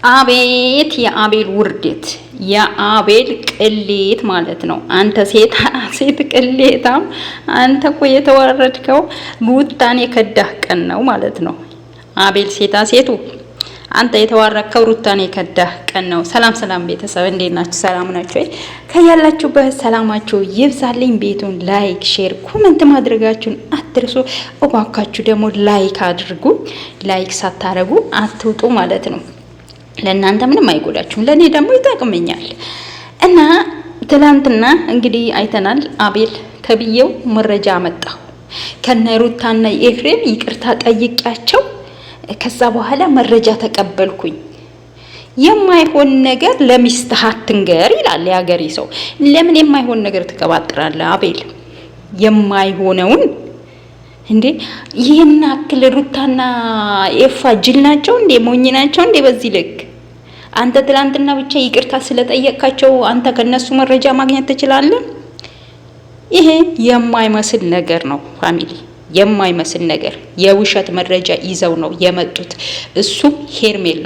አቤት የአቤል ውርደት፣ የአቤል ቅሌት ማለት ነው። አንተ ሴት ቅሌታም፣ አንተ እኮ የተዋረድከው ሩታን የከዳህ ቀን ነው ማለት ነው። አቤል ሴቱ አንተ የተዋረድከው ሩታን የከዳህ ቀን ነው። ሰላም ቤተሰብ እንዴት ናችሁ? ሰላም ናችሁ ወይ? ከያላችሁበት ሰላማችሁ ይብዛልኝ። ቤቱን ላይክ፣ ሼር፣ ኮሜንት ማድረጋችሁን አትርሱ። እባካችሁ ደግሞ ላይክ አድርጉ። ላይክ ሳታረጉ አትውጡ ማለት ነው። ለእናንተ ምንም አይጎዳችሁም፣ ለኔ ደግሞ ይጠቅመኛል። እና ትላንትና እንግዲህ አይተናል። አቤል ተብዬው መረጃ አመጣው ከነ ሩታና ኤፍሬም ይቅርታ ጠይቂያቸው ከዛ በኋላ መረጃ ተቀበልኩኝ። የማይሆን ነገር ለሚስትህ አትንገር ይላል የሀገሬ ሰው። ለምን የማይሆን ነገር ትቀባጥራለህ አቤል? የማይሆነውን እንዴ ይሄን አክል ሩታና ኤፋ ጅል ናቸው እንዴ? ሞኝ ናቸው እንዴ? በዚህ ልክ አንተ ትላንትና ብቻ ይቅርታ ስለጠየቃቸው አንተ ከነሱ መረጃ ማግኘት ትችላለህ? ይሄ የማይመስል ነገር ነው ፋሚሊ፣ የማይመስል ነገር። የውሸት መረጃ ይዘው ነው የመጡት። እሱም ሄርሜላ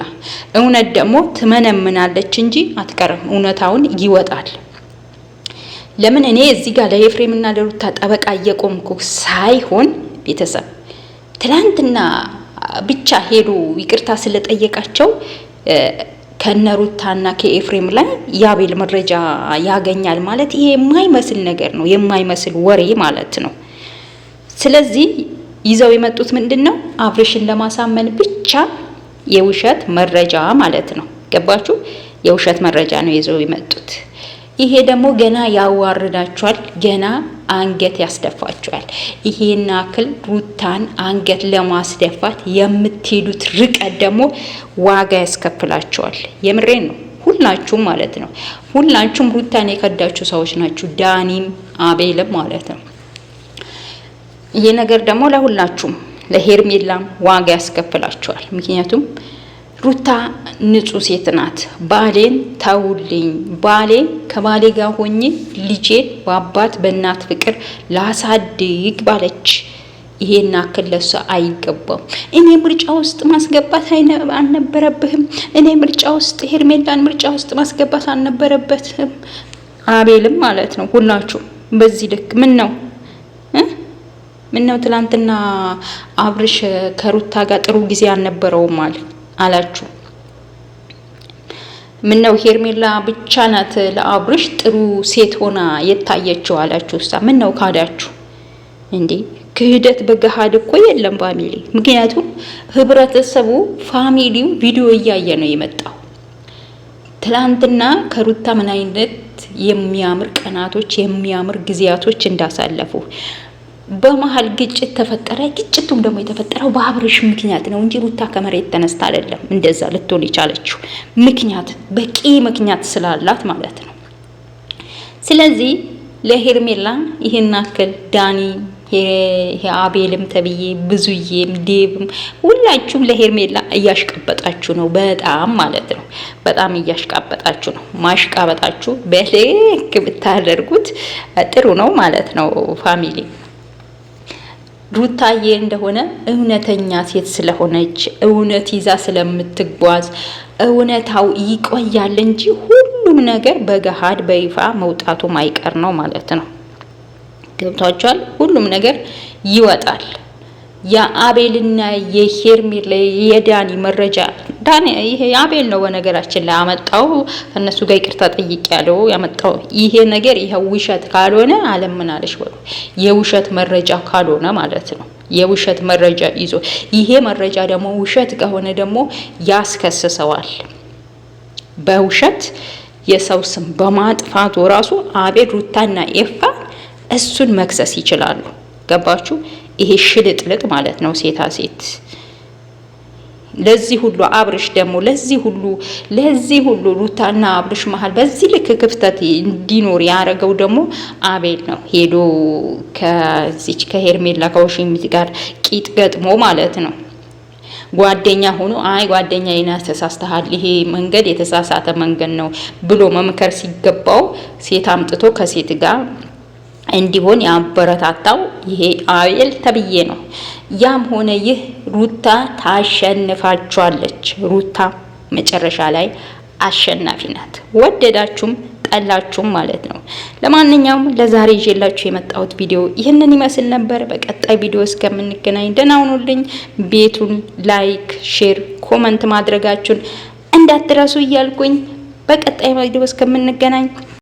እውነት ደግሞ ትመነምናለች እንጂ አትቀርም፣ እውነታውን ይወጣል። ለምን እኔ እዚህ ጋር ለኤፍሬምና ለሩታ ጠበቃ እየቆምኩ ሳይሆን ቤተሰብ ትላንትና ብቻ ሄዱ ይቅርታ ስለጠየቃቸው ከነሩታና ከኤፍሬም ላይ የአቤል መረጃ ያገኛል ማለት ይሄ የማይመስል ነገር ነው፣ የማይመስል ወሬ ማለት ነው። ስለዚህ ይዘው የመጡት ምንድነው? አብርሽን ለማሳመን ብቻ የውሸት መረጃ ማለት ነው። ገባችሁ? የውሸት መረጃ ነው ይዘው የመጡት። ይሄ ደግሞ ገና ያዋርዳቸዋል፣ ገና አንገት ያስደፋቸዋል። ይሄን አክል ሩታን አንገት ለማስደፋት የምትሄዱት ርቀት ደግሞ ዋጋ ያስከፍላቸዋል። የምሬን ነው፣ ሁላችሁም ማለት ነው። ሁላችሁም ሩታን የከዳችሁ ሰዎች ናችሁ፣ ዳኒም አቤልም ማለት ነው። ይሄ ነገር ደግሞ ለሁላችሁም ለሄርሜላም ዋጋ ያስከፍላቸዋል። ምክንያቱም ሩታ ንጹህ ሴት ናት። ባሌን ተውልኝ፣ ከባሌ ጋር ሆኜ ልጄን በአባት በእናት ፍቅር ላሳድግ ባለች። ይሄን አክል ለሷ አይገባም። እኔ ምርጫ ውስጥ ማስገባት አልነበረብህም። እኔ ምርጫ ውስጥ ሄርሜላን ምርጫ ውስጥ ማስገባት አልነበረበትም። አቤልም ማለት ነው። ሁላችሁም በዚህ ልክ ምን ነው ትላንትና አብርሽ ከሩታ ጋር ጥሩ ጊዜ አልነበረውም አላችሁ? ምን ነው ሄርሜላ ብቻ ናት ለአብርሽ ጥሩ ሴት ሆና የታየችው አላችሁ? ምን ነው ካዳችሁ እንዴ? ክህደት በገሃድ እኮ የለም ፋሚሊ። ምክንያቱም ህብረተሰቡ ፋሚሊው ቪዲዮ እያየ ነው የመጣው። ትላንትና ከሩታ ምን አይነት የሚያምር ቀናቶች የሚያምር ጊዜያቶች እንዳሳለፉ በመሀል ግጭት ተፈጠረ። ግጭቱም ደግሞ የተፈጠረው በአብርሽ ምክንያት ነው እንጂ ሩታ ከመሬት ተነስታ አይደለም እንደዛ ልትሆን የቻለችው። በቂ ምክንያት ስላላት ማለት ነው። ስለዚህ ለሄርሜላ ይሄን አክል ዳኒ አቤልም ተብዬ ብዙዬም ዴብም ሁላችሁም ለሄርሜላ እያሽቀበጣችሁ ነው፣ በጣም ማለት ነው። በጣም እያሽቃበጣችሁ ነው። ማሽቃበጣችሁ በልክ ብታደርጉት ጥሩ ነው ማለት ነው ፋሚሊ። ሩታዬ እንደሆነ እውነተኛ ሴት ስለሆነች እውነት ይዛ ስለምትጓዝ እውነታው ይቆያል እንጂ ሁሉም ነገር በገሃድ በይፋ መውጣቱ ማይቀር ነው ማለት ነው። ገብታችኋል? ሁሉም ነገር ይወጣል። የአቤልና የሄርሜላ የዳኒ መረጃ ይሄ አቤል ነው በነገራችን ላይ ያመጣው። ከነሱ ጋር ይቅርታ ጠይቅ ያለው ያመጣው ይሄ ነገር ይሄ ውሸት ካልሆነ አለምናለሽ ወሩ የውሸት መረጃ ካልሆነ ማለት ነው። የውሸት መረጃ ይዞ ይሄ መረጃ ደግሞ ውሸት ከሆነ ደግሞ ያስከስሰዋል። በውሸት የሰው ስም በማጥፋቱ ራሱ አቤል ሩታና ኤፋ እሱን መክሰስ ይችላሉ። ገባችሁ? ይሄ ሽልጥልጥ ማለት ነው፣ ሴታ ሴት። ለዚህ ሁሉ አብርሽ ደግሞ ለዚህ ሁሉ ሩታና አብርሽ መሀል በዚህ ልክ ክፍተት እንዲኖር ያደረገው ደግሞ አቤል ነው። ሄዶ ከሄርሜላ ከወሽሚት ጋር ቂጥ ገጥሞ ማለት ነው። ጓደኛ ሆኖ ጓደኛዬ ነህ ተሳስተሃል፣ ይሄ መንገድ የተሳሳተ መንገድ ነው ብሎ መምከር ሲገባው ሴት አምጥቶ ከሴት ጋር እንዲሆን ያበረታታው ይሄ አቤል ተብዬ ነው። ያም ሆነ ይህ ሩታ ታሸንፋቸዋለች። ሩታ መጨረሻ ላይ አሸናፊ ናት። ወደዳችሁም ጠላችሁም ማለት ነው። ለማንኛውም ለዛሬ ይዤላችሁ የመጣሁት ቪዲዮ ይህንን ይመስል ነበር። በቀጣይ ቪዲዮ እስከምንገናኝ ደህና ሁኑልኝ። ቤቱን ላይክ፣ ሼር፣ ኮመንት ማድረጋችሁን እንዳትረሱ እያልኩኝ በቀጣይ ቪዲዮ እስከምንገናኝ